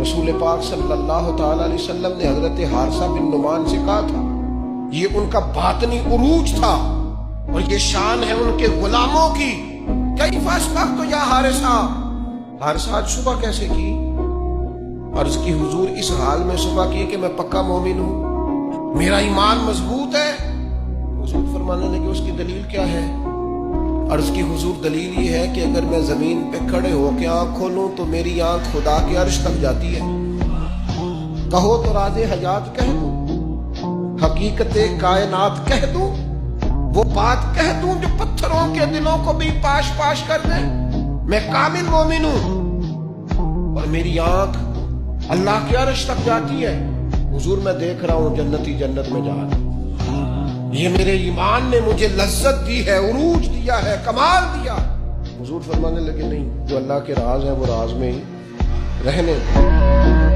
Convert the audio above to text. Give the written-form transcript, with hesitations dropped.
رسول پاک صلی اللہ تعالی علیہ وسلم نے حضرت حارثہ بن نعمان سے کہا تھا یہ ان کا باطنی عروج تھا اور یہ شان ہے ان کے غلاموں کی. کیف اصبحت یا حارثہ، حارثہ آج صبح کیسے کی؟ عرض کی حضور اس حال میں صبح کی کہ میں پکا مومن ہوں، میرا ایمان مضبوط ہے. حضور فرمانے لگے اس کی دلیل کیا ہے؟ عرض کی حضور دلیل یہ ہے کہ اگر میں زمین پہ کھڑے ہو کے آنکھ کھولوں تو میری آنکھ خدا کے عرش تک جاتی ہے. کہو تو راز حیات کہہ دوں، حقیقت کائنات کہہ دوں، وہ بات کہہ دوں جو پتھروں کے دلوں کو بھی پاش پاش کر دے. میں کامل مومن ہوں اور میری آنکھ اللہ کے عرش تک جاتی ہے. حضور میں دیکھ رہا ہوں جنتی جنت میں جا رہا ہے، یہ میرے ایمان نے مجھے لذت دی ہے، عروج دیا ہے، کمال دیا. حضور فرمانے لگے نہیں، جو اللہ کے راز ہے وہ راز میں ہی رہنے دو.